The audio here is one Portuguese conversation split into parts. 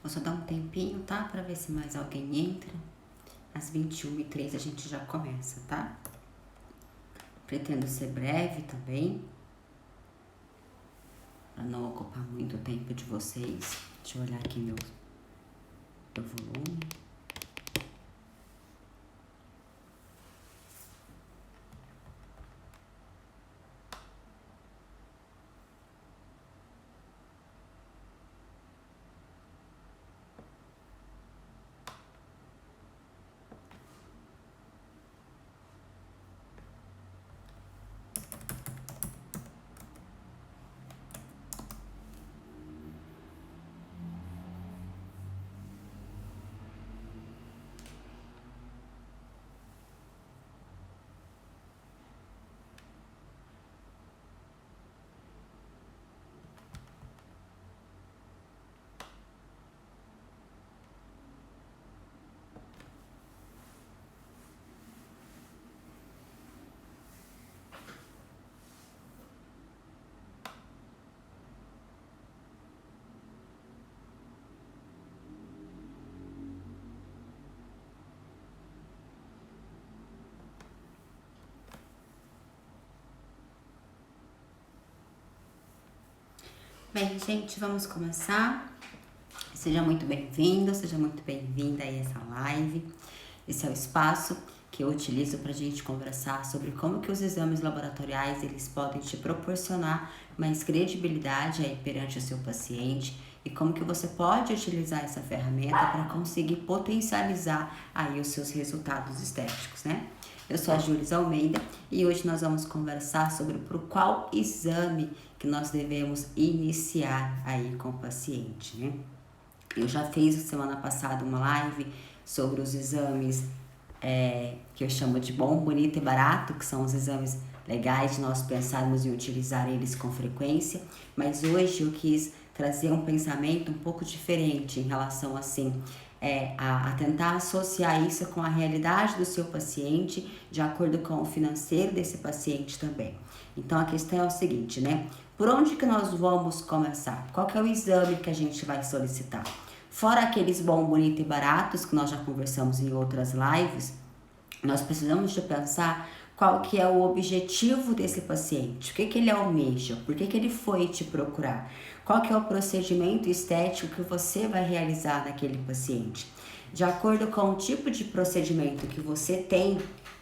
Vou só dar um tempinho, tá? Pra ver se mais alguém entra. Às 21h03 a gente já começa, tá? Pretendo ser breve também, pra não ocupar muito tempo de vocês. Deixa eu olhar aqui meu volume. Bem, gente, vamos começar. Seja muito bem-vindo, seja muito bem-vinda a essa live. Esse é o espaço que eu utilizo para a gente conversar sobre como que os exames laboratoriais eles podem te proporcionar mais credibilidade aí perante o seu paciente e como que você pode utilizar essa ferramenta para conseguir potencializar aí os seus resultados estéticos, né? Eu sou a Júlia Almeida e hoje nós vamos conversar sobre por qual exame que nós devemos iniciar aí com o paciente, né? Eu já fiz semana passada uma live sobre os exames que eu chamo de bom, bonito e barato, que são os exames legais de nós pensarmos em utilizar eles com frequência, mas hoje eu quis trazer um pensamento um pouco diferente em relação assim, a tentar associar isso com a realidade do seu paciente, de acordo com o financeiro desse paciente também. Então a questão é o seguinte, né? Por onde que nós vamos começar? Qual que é o exame que a gente vai solicitar? Fora aqueles bom, bonito e baratos que nós já conversamos em outras lives, nós precisamos de pensar qual que é o objetivo desse paciente, o que ele almeja, por que ele foi te procurar, qual que é o procedimento estético que você vai realizar naquele paciente. De acordo com o tipo de procedimento que você tem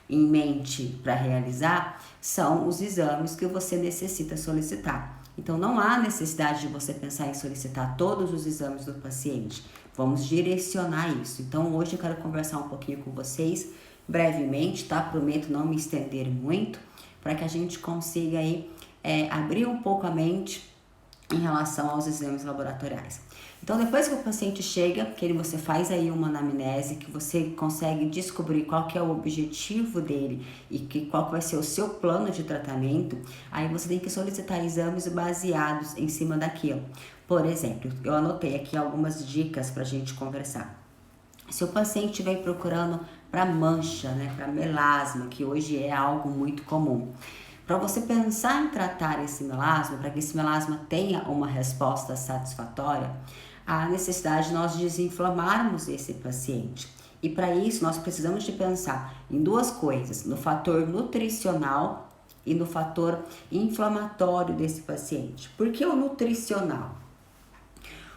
em mente para realizar, são os exames que você necessita solicitar. Então, não há necessidade de você pensar em solicitar todos os exames do paciente. Vamos direcionar isso. Então, hoje eu quero conversar um pouquinho com vocês, brevemente, tá? Prometo não me estender muito, para que a gente consiga aí abrir um pouco a mente em relação aos exames laboratoriais. Então, depois que o paciente chega, que você faz aí uma anamnese, que você consegue descobrir qual que é o objetivo dele e qual que vai ser o seu plano de tratamento, aí você tem que solicitar exames baseados em cima daquilo. Por exemplo, eu anotei aqui algumas dicas para a gente conversar. Se o paciente vem procurando para mancha, né, para melasma, que hoje é algo muito comum, para você pensar em tratar esse melasma, para que esse melasma tenha uma resposta satisfatória, há necessidade de nós desinflamarmos esse paciente. E para isso nós precisamos de pensar em duas coisas, no fator nutricional e no fator inflamatório desse paciente. Por que o nutricional?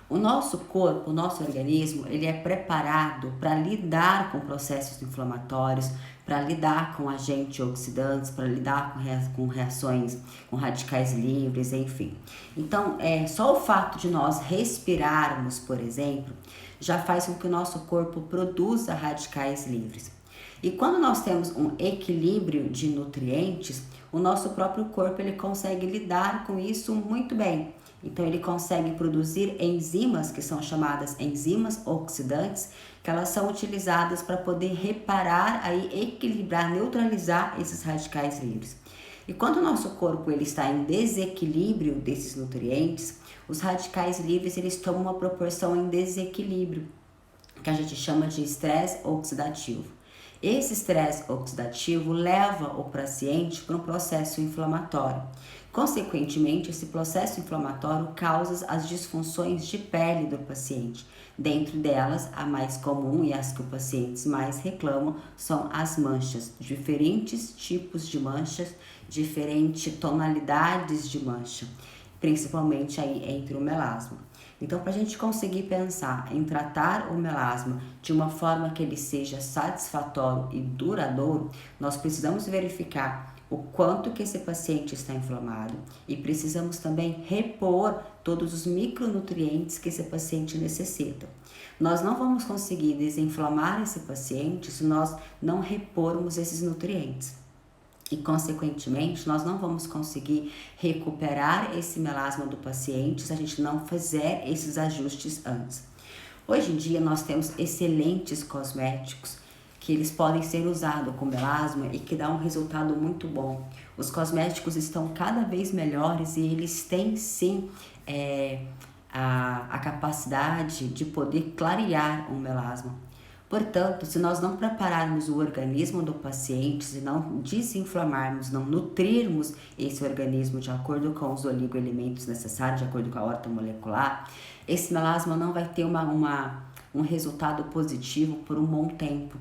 O nosso corpo, o nosso organismo, ele é preparado para lidar com processos inflamatórios, para lidar com agentes oxidantes, para lidar com reações, com radicais livres, enfim. Então, só o fato de nós respirarmos, por exemplo, já faz com que o nosso corpo produza radicais livres. E quando nós temos um equilíbrio de nutrientes, o nosso próprio corpo ele consegue lidar com isso muito bem. Então, ele consegue produzir enzimas, que são chamadas enzimas oxidantes, que elas são utilizadas para poder reparar, aí, equilibrar, neutralizar esses radicais livres. E quando o nosso corpo ele está em desequilíbrio desses nutrientes, os radicais livres eles tomam uma proporção em desequilíbrio, que a gente chama de estresse oxidativo. Esse estresse oxidativo leva o paciente para um processo inflamatório. Consequentemente, esse processo inflamatório causa as disfunções de pele do paciente. Dentro delas, a mais comum e as que os pacientes mais reclamam são as manchas, diferentes tipos de manchas, diferentes tonalidades de mancha, principalmente aí entre o melasma. Então, para a gente conseguir pensar em tratar o melasma de uma forma que ele seja satisfatório e duradouro, nós precisamos verificar o quanto que esse paciente está inflamado e precisamos também repor todos os micronutrientes que esse paciente necessita. Nós não vamos conseguir desinflamar esse paciente se nós não repormos esses nutrientes. E, consequentemente, nós não vamos conseguir recuperar esse melasma do paciente se a gente não fizer esses ajustes antes. Hoje em dia, nós temos excelentes cosméticos que eles podem ser usados com melasma e que dá um resultado muito bom. Os cosméticos estão cada vez melhores e eles têm sim a capacidade de poder clarear um melasma. Portanto, se nós não prepararmos o organismo do paciente, se não desinflamarmos, não nutrirmos esse organismo de acordo com os oligoelementos necessários, de acordo com a horta molecular, esse melasma não vai ter um resultado positivo por um bom tempo.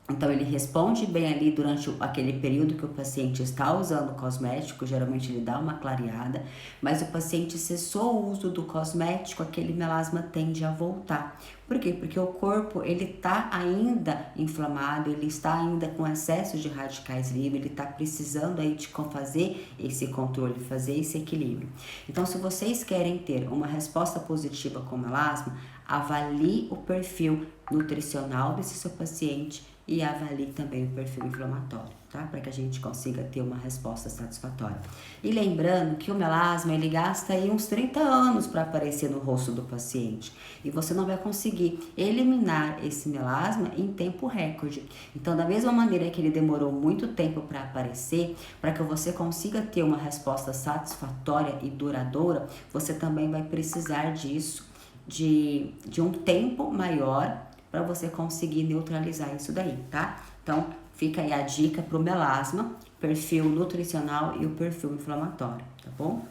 Então, ele responde bem ali durante aquele período que o paciente está usando o cosmético, geralmente ele dá uma clareada, mas o paciente cessou o uso do cosmético, aquele melasma tende a voltar. Por quê? Porque o corpo, ele está ainda inflamado, ele está ainda com excesso de radicais livres, ele está precisando aí de fazer esse controle, fazer esse equilíbrio. Então, se vocês querem ter uma resposta positiva com o melasma, avalie o perfil nutricional desse seu paciente e avalie também o perfil inflamatório, tá? Para que a gente consiga ter uma resposta satisfatória. E lembrando que o melasma, ele gasta aí uns 30 anos para aparecer no rosto do paciente. E você não vai conseguir eliminar esse melasma em tempo recorde. Então, da mesma maneira que ele demorou muito tempo para aparecer, para que você consiga ter uma resposta satisfatória e duradoura, você também vai precisar disso, de um tempo maior, para você conseguir neutralizar isso daí, tá? Então, fica aí a dica pro melasma, perfil nutricional e o perfil inflamatório, tá bom?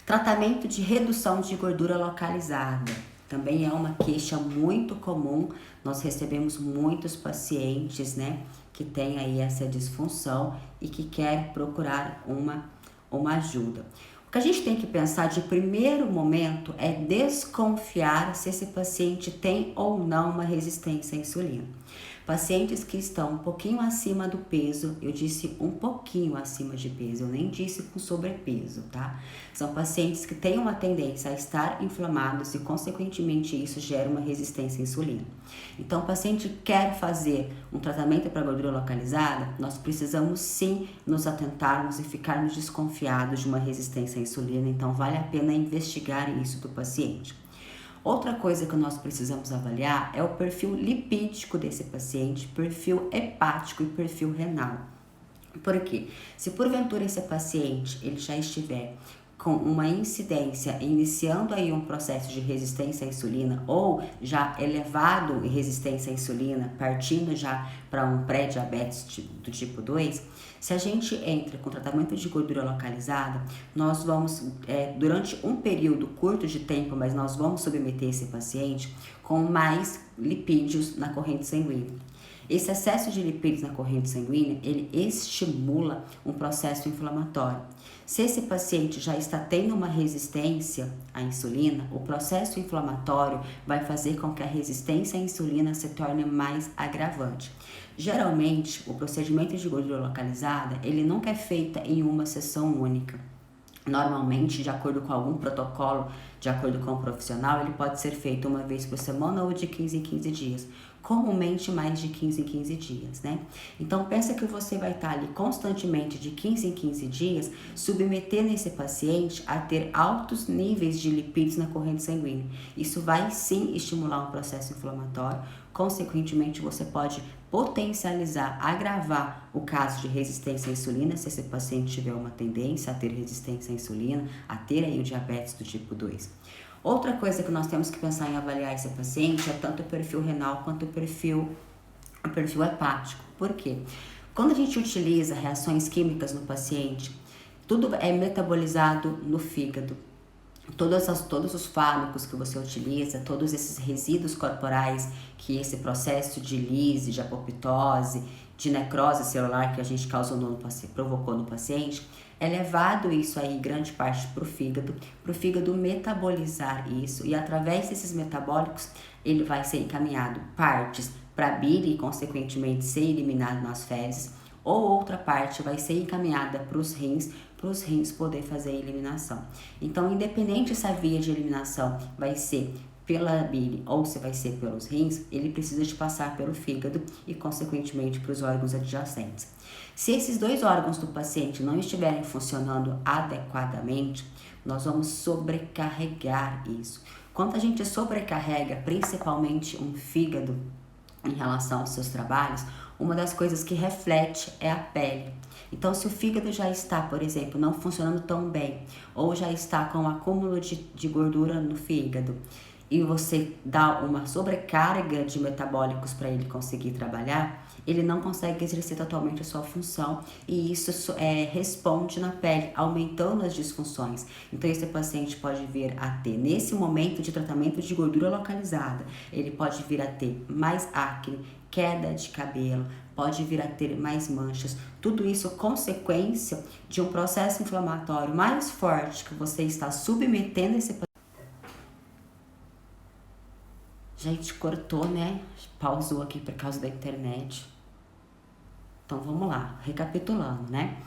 Tratamento de redução de gordura localizada. Também é uma queixa muito comum. Nós recebemos muitos pacientes, né, que têm aí essa disfunção e que querem procurar uma ajuda. O que a gente tem que pensar de primeiro momento é desconfiar se esse paciente tem ou não uma resistência à insulina. Pacientes que estão um pouquinho acima do peso, eu disse um pouquinho acima de peso, eu nem disse com sobrepeso, tá? São pacientes que têm uma tendência a estar inflamados e, consequentemente, isso gera uma resistência à insulina. Então, o paciente quer fazer um tratamento para gordura localizada, nós precisamos sim nos atentarmos e ficarmos desconfiados de uma resistência à insulina, então vale a pena investigar isso do paciente. Outra coisa que nós precisamos avaliar é o perfil lipídico desse paciente, perfil hepático e perfil renal. Por quê? Se porventura esse paciente ele já estiver com uma incidência, iniciando aí um processo de resistência à insulina ou já elevado em resistência à insulina, partindo já para um pré-diabetes do tipo 2, se a gente entra com tratamento de gordura localizada, nós vamos, durante um período curto de tempo, mas nós vamos submeter esse paciente com mais lipídios na corrente sanguínea. Esse excesso de lipídios na corrente sanguínea, ele estimula um processo inflamatório. Se esse paciente já está tendo uma resistência à insulina, o processo inflamatório vai fazer com que a resistência à insulina se torne mais agravante. Geralmente, o procedimento de gordura localizada, ele nunca é feito em uma sessão única. Normalmente, de acordo com algum protocolo, de acordo com o profissional, ele pode ser feito uma vez por semana ou de 15 em 15 dias. Comumente mais de 15 em 15 dias, né? Então, pensa que você vai estar ali constantemente de 15 em 15 dias, submetendo esse paciente a ter altos níveis de lipídios na corrente sanguínea. Isso vai sim estimular um processo inflamatório, consequentemente você pode potencializar, agravar o caso de resistência à insulina, se esse paciente tiver uma tendência a ter resistência à insulina, a ter aí o diabetes do tipo 2. Outra coisa que nós temos que pensar em avaliar esse paciente é tanto o perfil renal quanto o perfil hepático. Por quê? Quando a gente utiliza reações químicas no paciente, tudo é metabolizado no fígado. Todos os fármacos que você utiliza, todos esses resíduos corporais que esse processo de lise, de apoptose, de necrose celular que a gente provocou no paciente, é levado isso aí, grande parte, para o fígado metabolizar isso, e através desses metabólicos ele vai ser encaminhado partes para a bile e consequentemente ser eliminado nas fezes, ou outra parte vai ser encaminhada para os rins poder fazer a eliminação. Então, independente se a via de eliminação vai ser pela bile ou se vai ser pelos rins, ele precisa de passar pelo fígado e, consequentemente, para os órgãos adjacentes. Se esses dois órgãos do paciente não estiverem funcionando adequadamente, nós vamos sobrecarregar isso. Quando a gente sobrecarrega, principalmente um fígado, em relação aos seus trabalhos, uma das coisas que reflete é a pele. Então, se o fígado já está, por exemplo, não funcionando tão bem, ou já está com um acúmulo de gordura no fígado, e você dá uma sobrecarga de metabólicos para ele conseguir trabalhar, ele não consegue exercer totalmente a sua função, e isso responde na pele, aumentando as disfunções. Então, esse paciente pode vir a ter, nesse momento de tratamento de gordura localizada, ele pode vir a ter mais acne, queda de cabelo, pode vir a ter mais manchas. Tudo isso consequência de um processo inflamatório mais forte que você está submetendo esse paciente. Gente, cortou, né? Pausou aqui por causa da internet. Então, vamos lá, recapitulando, né?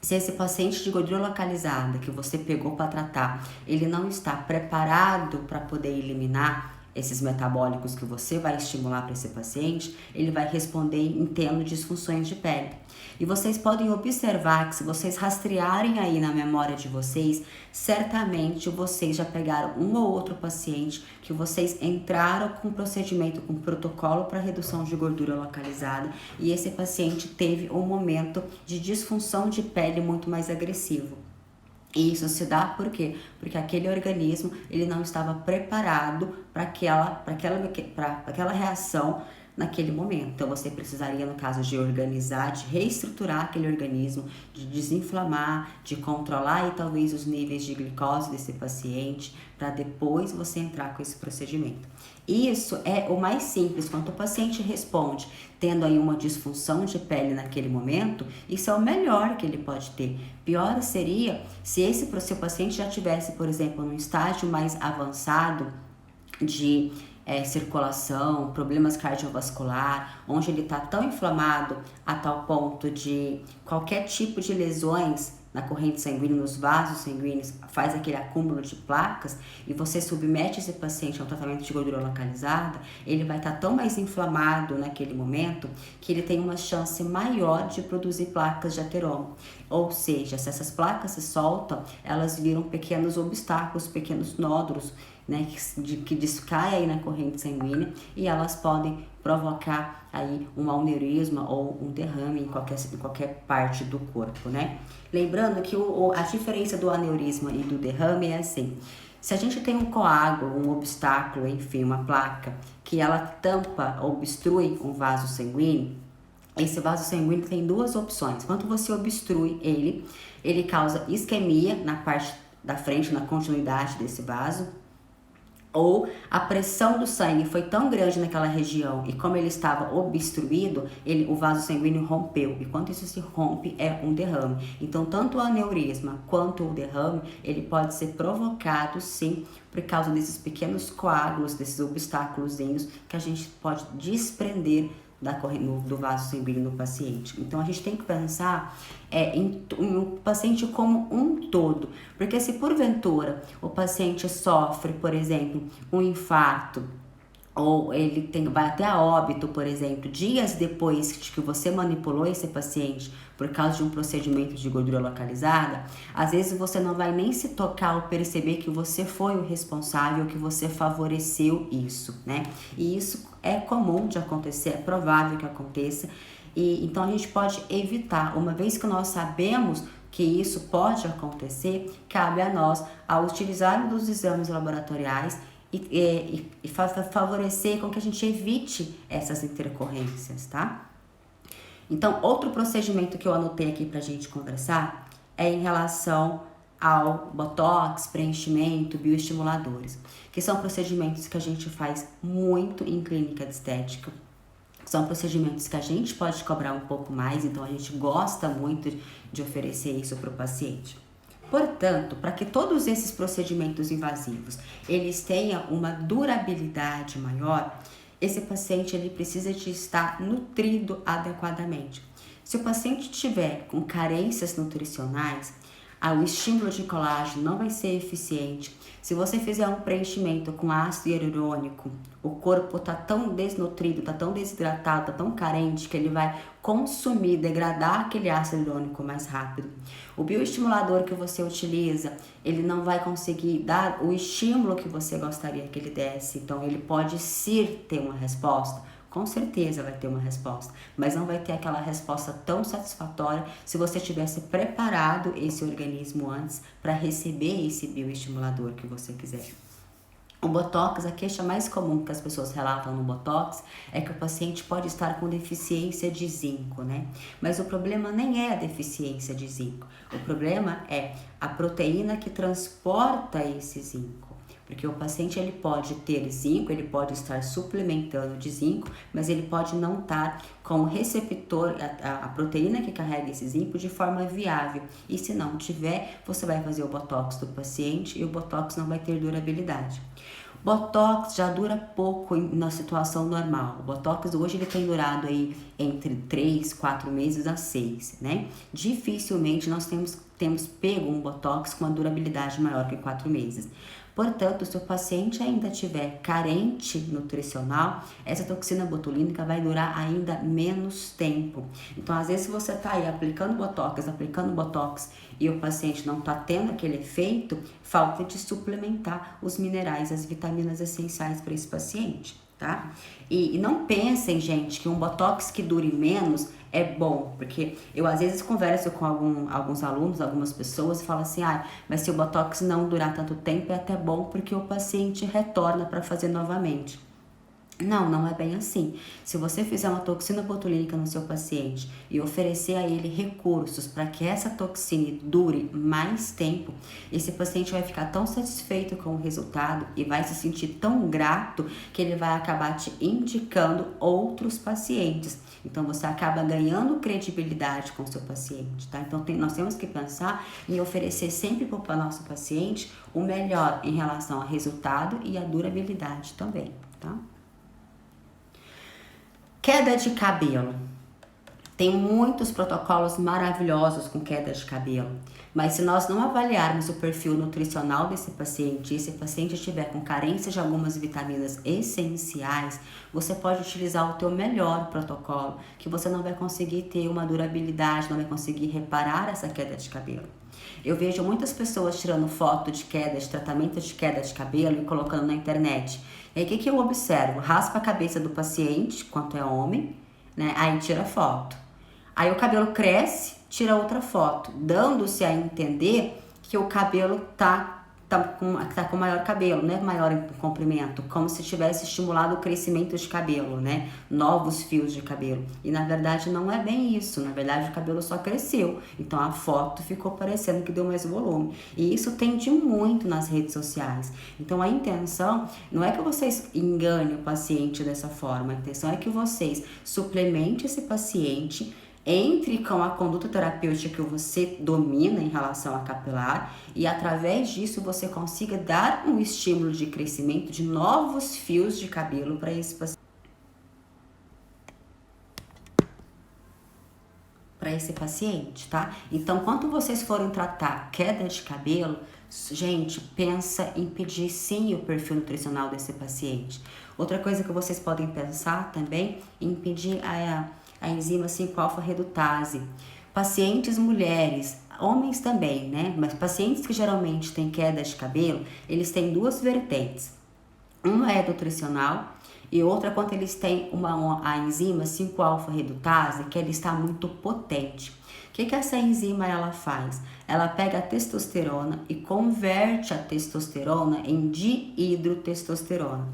Se esse paciente de gordura localizada que você pegou para tratar, ele não está preparado para poder eliminar esses metabólicos que você vai estimular para esse paciente, ele vai responder em tendo disfunções de pele. E vocês podem observar que se vocês rastrearem aí na memória de vocês, certamente vocês já pegaram um ou outro paciente que vocês entraram com procedimento, com protocolo para redução de gordura localizada, e esse paciente teve um momento de disfunção de pele muito mais agressivo. E isso se dá por quê? Porque aquele organismo ele não estava preparado para aquela reação naquele momento. Então, você precisaria, no caso, de organizar, de reestruturar aquele organismo, de desinflamar, de controlar e talvez os níveis de glicose desse paciente, para depois você entrar com esse procedimento. Isso é o mais simples. Quando o paciente responde tendo aí uma disfunção de pele naquele momento, isso é o melhor que ele pode ter. Pior seria se seu paciente já tivesse, por exemplo, num estágio mais avançado de circulação, problemas cardiovascular, onde ele está tão inflamado a tal ponto de qualquer tipo de lesões na corrente sanguínea, nos vasos sanguíneos, faz aquele acúmulo de placas, e você submete esse paciente a um tratamento de gordura localizada, ele vai estar tão mais inflamado naquele momento que ele tem uma chance maior de produzir placas de ateroma. Ou seja, se essas placas se soltam, elas viram pequenos obstáculos, pequenos nódulos, né, que descaem aí na corrente sanguínea, e elas podem provocar aí um aneurisma ou um derrame em qualquer parte do corpo, né? Lembrando que a diferença do aneurisma e do derrame é assim: se a gente tem um coágulo, um obstáculo, enfim, uma placa, que ela tampa, obstrui um vaso sanguíneo, esse vaso sanguíneo tem duas opções. Quando você obstrui ele causa isquemia na parte da frente, na continuidade desse vaso, ou a pressão do sangue foi tão grande naquela região e como ele estava obstruído, o vaso sanguíneo rompeu. E quando isso se rompe, é um derrame. Então, tanto o aneurisma quanto o derrame, ele pode ser provocado, sim, por causa desses pequenos coágulos, desses obstáculozinhos que a gente pode desprender do vaso sanguíneo do paciente. Então, a gente tem que pensar em o paciente como um todo, porque se porventura o paciente sofre, por exemplo, um infarto, ou ele vai até a óbito, por exemplo, dias depois que você manipulou esse paciente por causa de um procedimento de gordura localizada, às vezes você não vai nem se tocar ou perceber que você foi o responsável, que você favoreceu isso, né? E isso é comum de acontecer, é provável que aconteça, e então a gente pode evitar. Uma vez que nós sabemos que isso pode acontecer, cabe a nós a utilizarmos os exames laboratoriais e favorecer com que a gente evite essas intercorrências, tá? Então, outro procedimento que eu anotei aqui pra gente conversar é em relação ao botox, preenchimento, bioestimuladores, que são procedimentos que a gente faz muito em clínica de estética. São procedimentos que a gente pode cobrar um pouco mais, então a gente gosta muito de oferecer isso para o paciente. Portanto, para que todos esses procedimentos invasivos eles tenham uma durabilidade maior, esse paciente ele precisa de estar nutrido adequadamente. Se o paciente tiver com carências nutricionais, o estímulo de colágeno não vai ser eficiente. Se você fizer um preenchimento com ácido hialurônico, o corpo está tão desnutrido, está tão desidratado, está tão carente que ele vai consumir, degradar aquele ácido hialurônico mais rápido. O bioestimulador que você utiliza, ele não vai conseguir dar o estímulo que você gostaria que ele desse. Então, ele pode sim ter uma resposta. Com certeza vai ter uma resposta, mas não vai ter aquela resposta tão satisfatória se você tivesse preparado esse organismo antes para receber esse bioestimulador que você quiser. O botox, a queixa mais comum que as pessoas relatam no botox é que o paciente pode estar com deficiência de zinco, né? Mas o problema nem é a deficiência de zinco, o problema é a proteína que transporta esse zinco. Porque o paciente ele pode ter zinco, ele pode estar suplementando de zinco, mas ele pode não estar com o receptor, a proteína que carrega esse zinco de forma viável. E se não tiver, você vai fazer o botox do paciente e o botox não vai ter durabilidade. Botox já dura pouco na situação normal. O botox hoje ele tem durado aí entre 3, 4 meses a 6, né? Dificilmente nós temos pego um botox com uma durabilidade maior que 4 meses. Portanto, se o paciente ainda tiver carente nutricional, essa toxina botulínica vai durar ainda menos tempo. Então, às vezes, se você está aí aplicando botox e o paciente não está tendo aquele efeito, falta de suplementar os minerais, as vitaminas essenciais para esse paciente, tá? E não pensem, gente, que um botox que dure menos é bom, porque eu às vezes converso com alguns alunos, algumas pessoas e falo assim, mas se o botox não durar tanto tempo é até bom porque o paciente retorna para fazer novamente. Não é bem assim. Se você fizer uma toxina botulínica no seu paciente e oferecer a ele recursos para que essa toxina dure mais tempo, esse paciente vai ficar tão satisfeito com o resultado e vai se sentir tão grato que ele vai acabar te indicando outros pacientes. Então, você acaba ganhando credibilidade com o seu paciente, tá? Então, nós temos que pensar em oferecer sempre para o nosso paciente o melhor em relação ao resultado e à durabilidade também, tá? Queda de cabelo. Tem muitos protocolos maravilhosos com queda de cabelo, mas se nós não avaliarmos o perfil nutricional desse paciente e esse paciente estiver com carência de algumas vitaminas essenciais, você pode utilizar o teu melhor protocolo, que você não vai conseguir ter uma durabilidade, não vai conseguir reparar essa queda de cabelo. Eu vejo muitas pessoas tirando foto de queda, de tratamento de queda de cabelo e colocando na internet. E aí o que eu observo? Raspa a cabeça do paciente, quanto é homem, né? Aí tira foto. Aí o cabelo cresce, tira outra foto, dando-se a entender que o cabelo tá com maior cabelo, né? Maior em comprimento, como se tivesse estimulado o crescimento de cabelo, né? Novos fios de cabelo. E na verdade não é bem isso, na verdade o cabelo só cresceu. Então a foto ficou parecendo que deu mais volume. E isso tende muito nas redes sociais. Então a intenção não é que vocês enganem o paciente dessa forma, a intenção é que vocês suplementem esse paciente, entre com a conduta terapêutica que você domina em relação a capilar e através disso você consiga dar um estímulo de crescimento de novos fios de cabelo para esse paciente, tá? Então, quando vocês forem tratar queda de cabelo, gente, pensa em pedir sim o perfil nutricional desse paciente. Outra coisa que vocês podem pensar também em pedir a enzima 5-alfa-redutase. Pacientes mulheres, homens também, né? Mas pacientes que geralmente têm queda de cabelo, eles têm duas vertentes. Uma é nutricional e outra quando eles têm a enzima 5-alfa-redutase, que ela está muito potente. O que essa enzima ela faz? Ela pega a testosterona e converte a testosterona em dihidrotestosterona.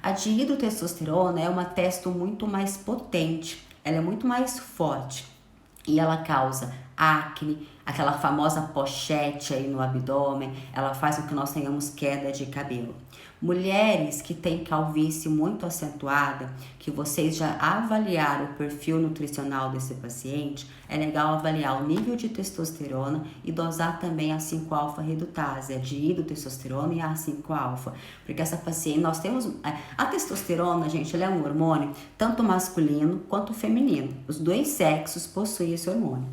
A dihidrotestosterona é uma testo muito mais potente, ela é muito mais forte e ela causa acne, aquela famosa pochete aí no abdômen, ela faz com que nós tenhamos queda de cabelo. Mulheres que têm calvície muito acentuada, que vocês já avaliaram o perfil nutricional desse paciente, é legal avaliar o nível de testosterona e dosar também a 5-alfa-redutase, a dihidrotestosterona e a 5-alfa, porque essa paciente, nós temos, a testosterona, gente, ela é um hormônio tanto masculino quanto feminino, os dois sexos possuem esse hormônio.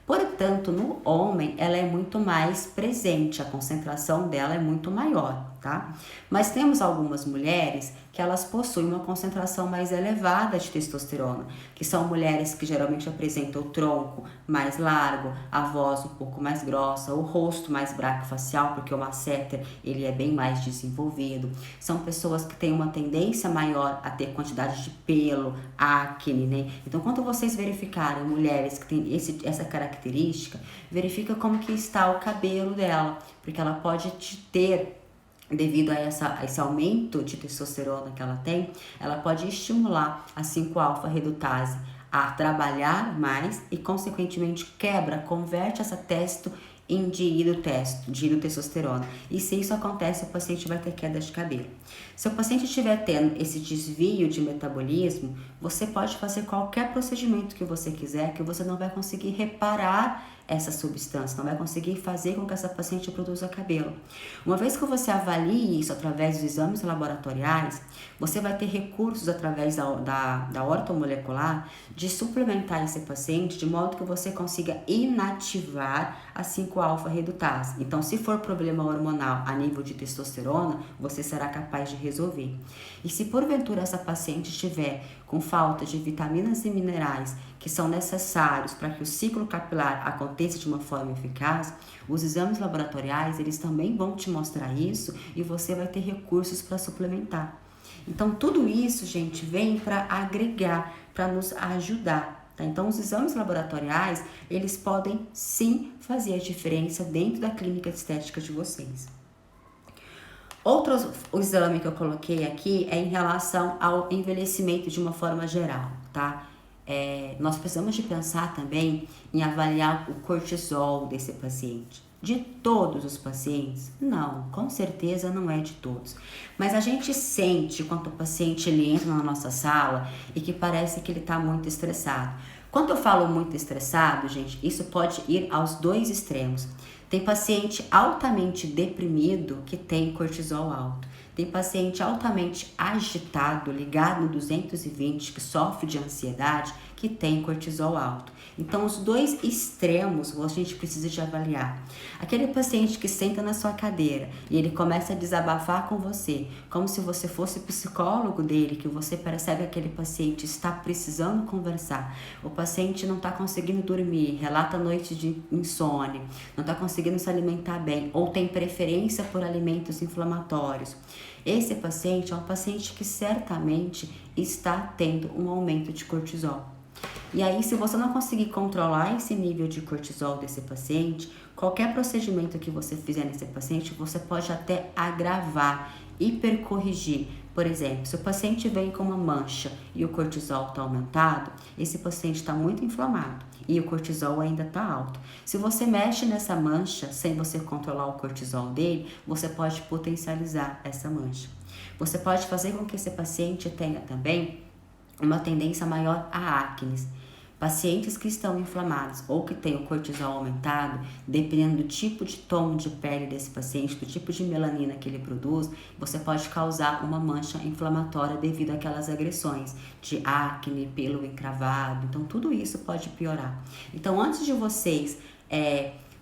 Portanto, no homem, ela é muito mais presente, a concentração dela é muito maior, tá? Mas temos algumas mulheres que elas possuem uma concentração mais elevada de testosterona, que são mulheres que geralmente apresentam o tronco mais largo, a voz um pouco mais grossa, o rosto mais braquifacial, porque o masseter ele é bem mais desenvolvido. São pessoas que têm uma tendência maior a ter quantidade de pelo, acne, né? Então, quando vocês verificarem mulheres que têm essa característica, verifica como que está o cabelo dela, porque ela pode ter, devido a esse aumento de testosterona que ela tem, ela pode estimular a 5-alfa-redutase a trabalhar mais e, consequentemente, converte essa testo em dihidrotestosterona. E se isso acontece, o paciente vai ter queda de cabelo. Se o paciente estiver tendo esse desvio de metabolismo, você pode fazer qualquer procedimento que você quiser, que você não vai conseguir reparar essa substância, não vai conseguir fazer com que essa paciente produza cabelo. Uma vez que você avalie isso através dos exames laboratoriais, você vai ter recursos através da ortomolecular de suplementar esse paciente de modo que você consiga inativar a 5-alfa-redutase. Então, se for problema hormonal a nível de testosterona, você será capaz de resolver. E se porventura essa paciente estiver com falta de vitaminas e minerais que são necessários para que o ciclo capilar aconteça de uma forma eficaz, os exames laboratoriais, eles também vão te mostrar isso e você vai ter recursos para suplementar. Então, tudo isso, gente, vem para agregar, para nos ajudar, tá? Então, os exames laboratoriais, eles podem sim fazer a diferença dentro da clínica de estética de vocês. O exame que eu coloquei aqui é em relação ao envelhecimento de uma forma geral, tá? Nós precisamos de pensar também em avaliar o cortisol desse paciente. De todos os pacientes? Não, com certeza não é de todos. Mas a gente sente quando o paciente ele entra na nossa sala e que parece que ele está muito estressado. Quando eu falo muito estressado, gente, isso pode ir aos dois extremos. Tem paciente altamente deprimido que tem cortisol alto. Tem paciente altamente agitado, ligado no 220, que sofre de ansiedade, que tem cortisol alto. Então, os dois extremos a gente precisa de avaliar. Aquele paciente que senta na sua cadeira e ele começa a desabafar com você, como se você fosse psicólogo dele, que você percebe que aquele paciente está precisando conversar. O paciente não está conseguindo dormir, relata noites de insônia, não está conseguindo se alimentar bem, ou tem preferência por alimentos inflamatórios. Esse paciente é um paciente que certamente está tendo um aumento de cortisol. E aí, se você não conseguir controlar esse nível de cortisol desse paciente, qualquer procedimento que você fizer nesse paciente, você pode até agravar, hipercorrigir. Por exemplo, se o paciente vem com uma mancha e o cortisol está aumentado, esse paciente está muito inflamado e o cortisol ainda está alto. Se você mexe nessa mancha sem você controlar o cortisol dele, você pode potencializar essa mancha. Você pode fazer com que esse paciente tenha também uma tendência maior a acne. Pacientes que estão inflamados ou que têm o cortisol aumentado, dependendo do tipo de tom de pele desse paciente, do tipo de melanina que ele produz, você pode causar uma mancha inflamatória devido àquelas agressões de acne, pelo encravado. Então, tudo isso pode piorar. Então, antes de vocês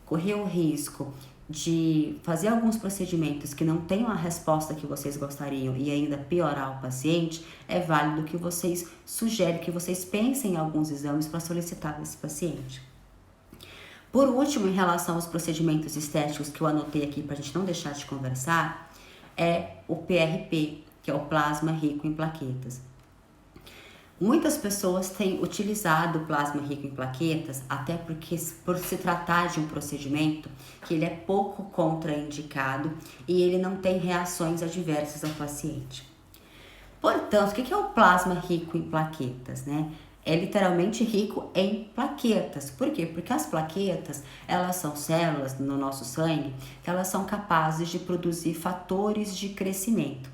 correr o risco de fazer alguns procedimentos que não tenham a resposta que vocês gostariam e ainda piorar o paciente, é válido que vocês sugerem, que vocês pensem em alguns exames para solicitar desse paciente. Por último, em relação aos procedimentos estéticos que eu anotei aqui para a gente não deixar de conversar, é o PRP, que é o plasma rico em plaquetas. Muitas pessoas têm utilizado o plasma rico em plaquetas, até porque por se tratar de um procedimento que ele é pouco contraindicado e ele não tem reações adversas ao paciente. Portanto, o que é o plasma rico em plaquetas, né? é literalmente rico em plaquetas. Por quê? Porque as plaquetas, elas são células no nosso sangue que elas são capazes de produzir fatores de crescimento.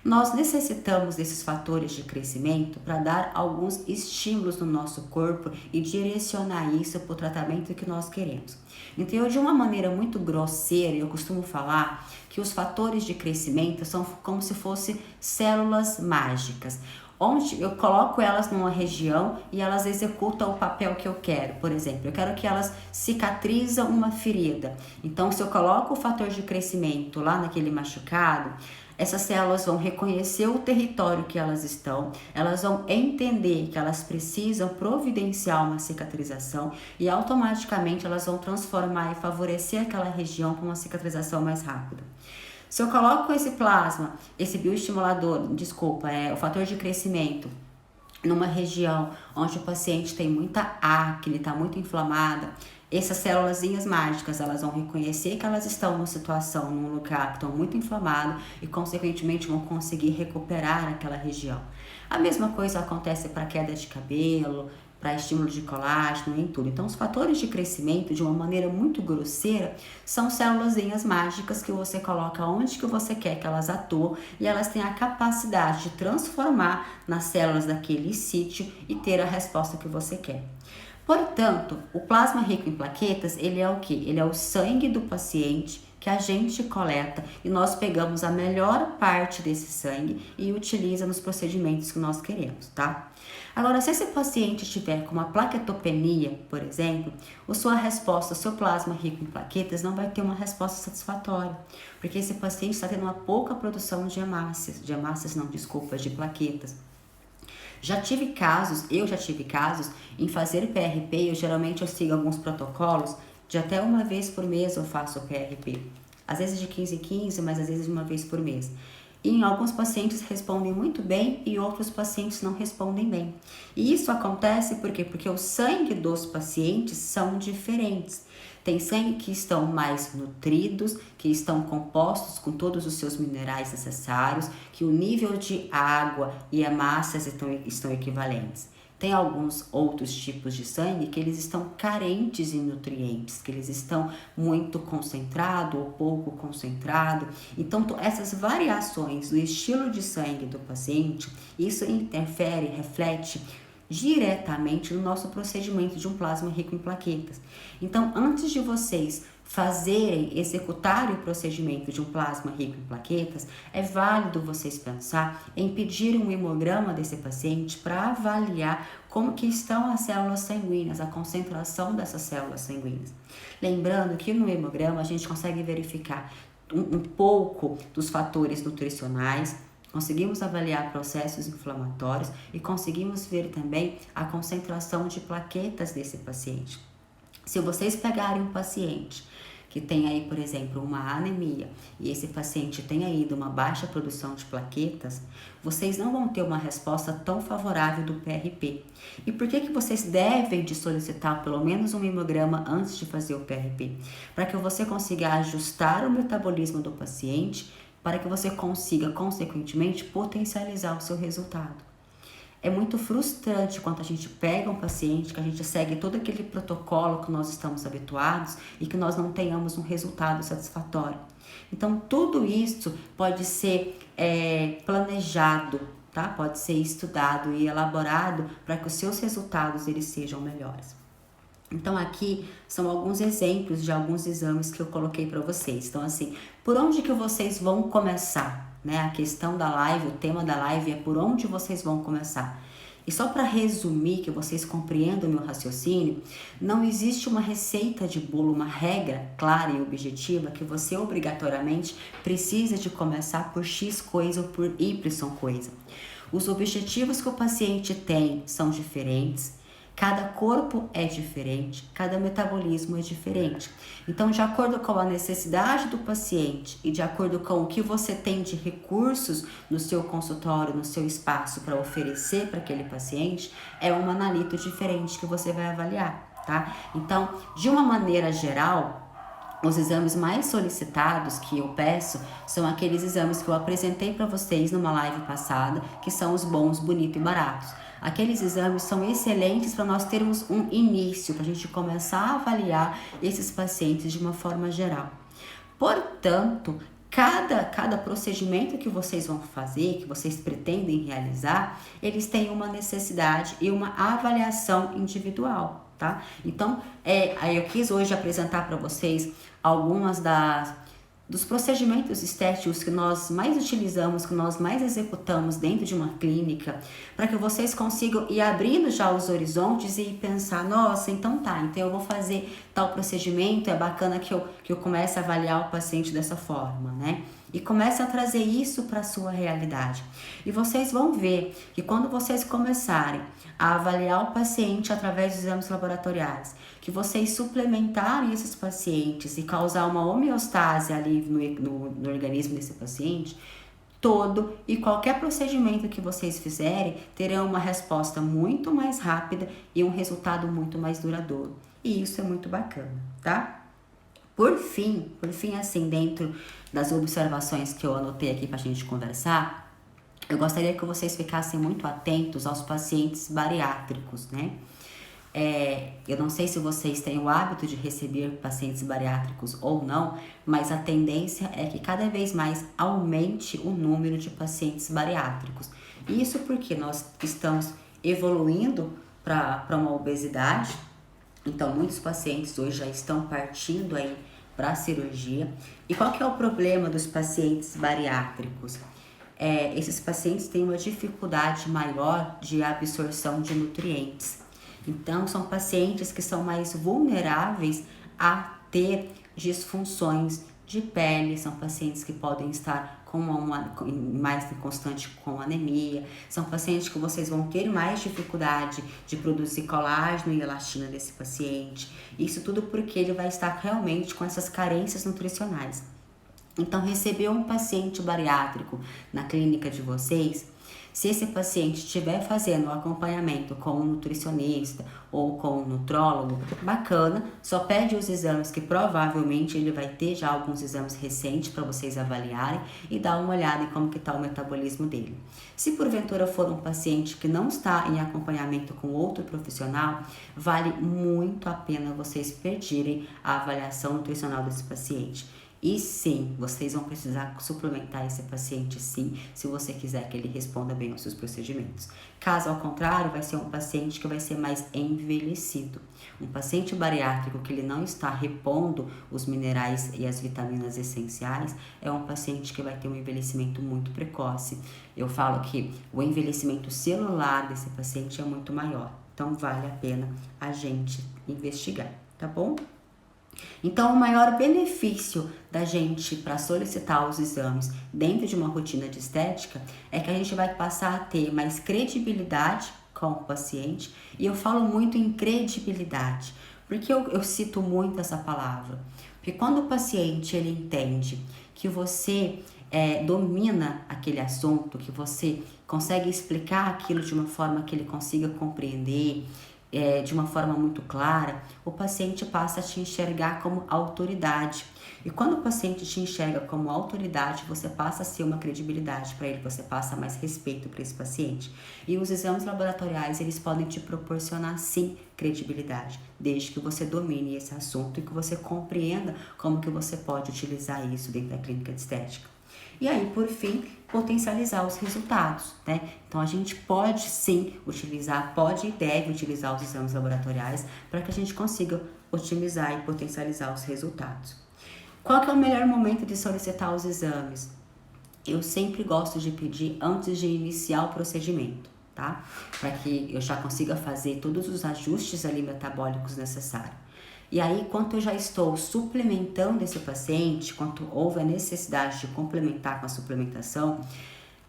Nós necessitamos desses fatores de crescimento para dar alguns estímulos no nosso corpo e direcionar isso para o tratamento que nós queremos. Então, eu, de uma maneira muito grosseira, eu costumo falar que os fatores de crescimento são como se fossem células mágicas, onde eu coloco elas numa região e elas executam o papel que eu quero. Por exemplo, eu quero que elas cicatrizam uma ferida. Então, se eu coloco o fator de crescimento lá naquele machucado, essas células vão reconhecer o território que elas estão, elas vão entender que elas precisam providenciar uma cicatrização e automaticamente elas vão transformar e favorecer aquela região com uma cicatrização mais rápida. Se eu coloco esse plasma, esse bioestimulador, o fator de crescimento, numa região onde o paciente tem muita acne, está muito inflamada, essas célulazinhas mágicas, elas vão reconhecer que elas estão numa situação, num lugar que estão muito inflamado e, consequentemente, vão conseguir recuperar aquela região. A mesma coisa acontece para queda de cabelo, para estímulo de colágeno, em tudo. Então, os fatores de crescimento, de uma maneira muito grosseira, são célulazinhas mágicas que você coloca onde que você quer que elas atuem e elas têm a capacidade de transformar nas células daquele sítio e ter a resposta que você quer. Portanto, o plasma rico em plaquetas, ele é o quê? Ele é o sangue do paciente que a gente coleta e nós pegamos a melhor parte desse sangue e utiliza nos procedimentos que nós queremos, tá? Agora, se esse paciente estiver com uma plaquetopenia, por exemplo, a sua resposta, o seu plasma rico em plaquetas não vai ter uma resposta satisfatória, porque esse paciente está tendo uma pouca produção de hemácias, de plaquetas. Eu já tive casos em fazer PRP, geralmente eu sigo alguns protocolos, de até uma vez por mês eu faço o PRP. Às vezes de 15 em 15, mas às vezes de uma vez por mês. E em alguns pacientes respondem muito bem e outros pacientes não respondem bem. E isso acontece por quê? Porque o sangue dos pacientes são diferentes. Tem sangue que estão mais nutridos, que estão compostos com todos os seus minerais necessários, que o nível de água e hemácias estão equivalentes. Tem alguns outros tipos de sangue que eles estão carentes em nutrientes, que eles estão muito concentrado ou pouco concentrado. Então, essas variações do estilo de sangue do paciente, isso interfere, reflete diretamente no nosso procedimento de um plasma rico em plaquetas. Então, antes de vocês executarem o procedimento de um plasma rico em plaquetas, é válido vocês pensar em pedir um hemograma desse paciente para avaliar como que estão as células sanguíneas, a concentração dessas células sanguíneas. Lembrando que no hemograma a gente consegue verificar um pouco dos fatores nutricionais, conseguimos avaliar processos inflamatórios e conseguimos ver também a concentração de plaquetas desse paciente. Se vocês pegarem um paciente que tem aí, por exemplo, uma anemia e esse paciente tem aí uma baixa produção de plaquetas, vocês não vão ter uma resposta tão favorável do PRP. E por que vocês devem de solicitar pelo menos um hemograma antes de fazer o PRP? Para que você consiga ajustar o metabolismo do paciente, para que você consiga, consequentemente, potencializar o seu resultado. É muito frustrante quando a gente pega um paciente, que a gente segue todo aquele protocolo que nós estamos habituados e que nós não tenhamos um resultado satisfatório. Então, tudo isso pode ser planejado, tá? Pode ser estudado e elaborado para que os seus resultados eles sejam melhores. Então, aqui são alguns exemplos de alguns exames que eu coloquei para vocês. Então, assim, por onde que vocês vão começar? Né? A questão da live, o tema da live é por onde vocês vão começar. E só para resumir, que vocês compreendam o meu raciocínio, não existe uma receita de bolo, uma regra clara e objetiva que você obrigatoriamente precisa de começar por X coisa ou por Y coisa. Os objetivos que o paciente tem são diferentes. Cada corpo é diferente, cada metabolismo é diferente. Então, de acordo com a necessidade do paciente e de acordo com o que você tem de recursos no seu consultório, no seu espaço para oferecer para aquele paciente, é um analito diferente que você vai avaliar, tá? Então, de uma maneira geral, os exames mais solicitados que eu peço são aqueles exames que eu apresentei para vocês numa live passada, que são os bons, bonitos e baratos. Aqueles exames são excelentes para nós termos um início, para a gente começar a avaliar esses pacientes de uma forma geral. Portanto, cada procedimento que vocês vão fazer, que vocês pretendem realizar, eles têm uma necessidade e uma avaliação individual, tá? Então, aí eu quis hoje apresentar para vocês algumas dos procedimentos estéticos que nós mais utilizamos, que nós mais executamos dentro de uma clínica, para que vocês consigam ir abrindo já os horizontes e pensar, nossa, então eu vou fazer tal procedimento, é bacana que eu comece a avaliar o paciente dessa forma, né? E comece a trazer isso para a sua realidade. E vocês vão ver que quando vocês começarem a avaliar o paciente através dos exames laboratoriais, que vocês suplementarem esses pacientes e causar uma homeostase ali no organismo desse paciente, todo e qualquer procedimento que vocês fizerem terão uma resposta muito mais rápida e um resultado muito mais duradouro. E isso é muito bacana, tá? Por fim, assim, dentro das observações que eu anotei aqui pra gente conversar, eu gostaria que vocês ficassem muito atentos aos pacientes bariátricos, né? Eu não sei se vocês têm o hábito de receber pacientes bariátricos ou não, mas a tendência é que cada vez mais aumente o número de pacientes bariátricos. Isso porque nós estamos evoluindo para uma obesidade, então muitos pacientes hoje já estão partindo aí para a cirurgia. E qual que é o problema dos pacientes bariátricos? Esses pacientes têm uma dificuldade maior de absorção de nutrientes. Então, são pacientes que são mais vulneráveis a ter disfunções de pele, são pacientes que podem estar mais constante com anemia, são pacientes que vocês vão ter mais dificuldade de produzir colágeno e elastina desse paciente. Isso tudo porque ele vai estar realmente com essas carências nutricionais. Então, receber um paciente bariátrico na clínica de vocês, se esse paciente estiver fazendo um acompanhamento com um nutricionista ou com um nutrólogo, bacana, só pede os exames que provavelmente ele vai ter já alguns exames recentes para vocês avaliarem e dar uma olhada em como que está o metabolismo dele. Se porventura for um paciente que não está em acompanhamento com outro profissional, vale muito a pena vocês pedirem a avaliação nutricional desse paciente. E sim, vocês vão precisar suplementar esse paciente sim, se você quiser que ele responda bem aos seus procedimentos. Caso ao contrário, vai ser um paciente que vai ser mais envelhecido. Um paciente bariátrico que ele não está repondo os minerais e as vitaminas essenciais, é um paciente que vai ter um envelhecimento muito precoce. Eu falo que o envelhecimento celular desse paciente é muito maior. Então vale a pena a gente investigar, tá bom? Então, o maior benefício da gente para solicitar os exames dentro de uma rotina de estética é que a gente vai passar a ter mais credibilidade com o paciente. E eu falo muito em credibilidade, porque eu cito muito essa palavra. Porque quando o paciente ele entende que você domina aquele assunto, que você consegue explicar aquilo de uma forma que ele consiga compreender, de uma forma muito clara, o paciente passa a te enxergar como autoridade. E quando o paciente te enxerga como autoridade, você passa a ser uma credibilidade para ele, você passa mais respeito para esse paciente. E os exames laboratoriais, eles podem te proporcionar, sim, credibilidade, desde que você domine esse assunto e que você compreenda como que você pode utilizar isso dentro da clínica de estética. E aí, por fim, potencializar os resultados, né? Então, a gente pode sim utilizar, pode e deve utilizar os exames laboratoriais para que a gente consiga otimizar e potencializar os resultados. Qual que é o melhor momento de solicitar os exames? Eu sempre gosto de pedir antes de iniciar o procedimento, tá? Para que eu já consiga fazer todos os ajustes ali metabólicos necessários. E aí, quando eu já estou suplementando esse paciente, quando houve a necessidade de complementar com a suplementação,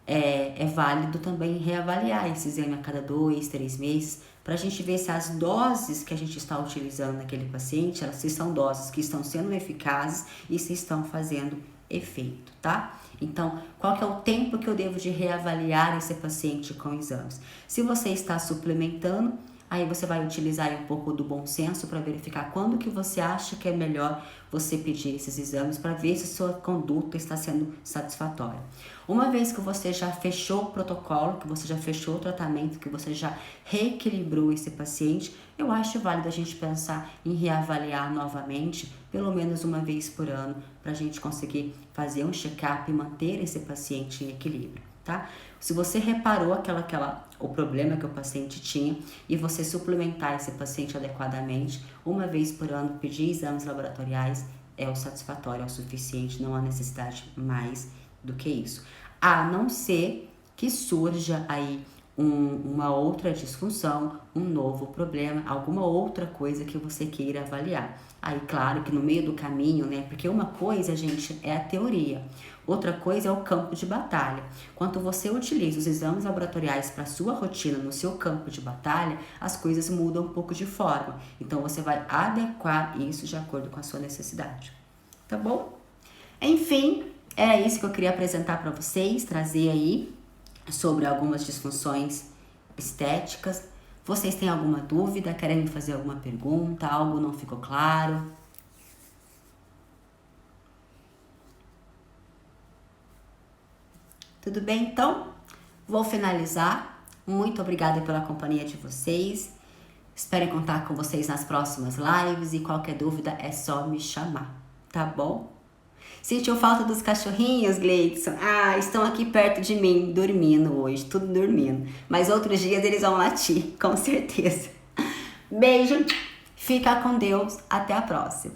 é válido também reavaliar esse exame a cada 2, 3 meses, para a gente ver se as doses que a gente está utilizando naquele paciente, se são doses que estão sendo eficazes e se estão fazendo efeito, tá? Então, qual que é o tempo que eu devo de reavaliar esse paciente com exames? Se você está suplementando, Aí você vai utilizar aí um pouco do bom senso para verificar quando que você acha que é melhor você pedir esses exames para ver se sua conduta está sendo satisfatória. Uma vez que você já fechou o protocolo, que você já fechou o tratamento, que você já reequilibrou esse paciente, eu acho válido a gente pensar em reavaliar novamente, pelo menos uma vez por ano, para a gente conseguir fazer um check-up e manter esse paciente em equilíbrio, tá? Se você reparou o problema que o paciente tinha e você suplementar esse paciente adequadamente, uma vez por ano, pedir exames laboratoriais é o satisfatório, é o suficiente, não há necessidade mais do que isso. A não ser que surja aí uma outra disfunção, um novo problema, alguma outra coisa que você queira avaliar. Aí, claro que no meio do caminho, né? Porque uma coisa, gente, é a teoria, outra coisa é o campo de batalha. Quando você utiliza os exames laboratoriais para sua rotina no seu campo de batalha, as coisas mudam um pouco de forma. Então, você vai adequar isso de acordo com a sua necessidade. Tá bom? Enfim, era isso que eu queria apresentar para vocês, trazer aí sobre algumas disfunções estéticas. Vocês têm alguma dúvida? Querem me fazer alguma pergunta? Algo não ficou claro? Tudo bem, então? Vou finalizar. Muito obrigada pela companhia de vocês. Espero contar com vocês nas próximas lives e qualquer dúvida é só me chamar, tá bom? Sentiu falta dos cachorrinhos, Gleidson? Ah, estão aqui perto de mim, dormindo hoje, tudo dormindo. Mas outros dias eles vão latir, com certeza. Beijo, fica com Deus, até a próxima.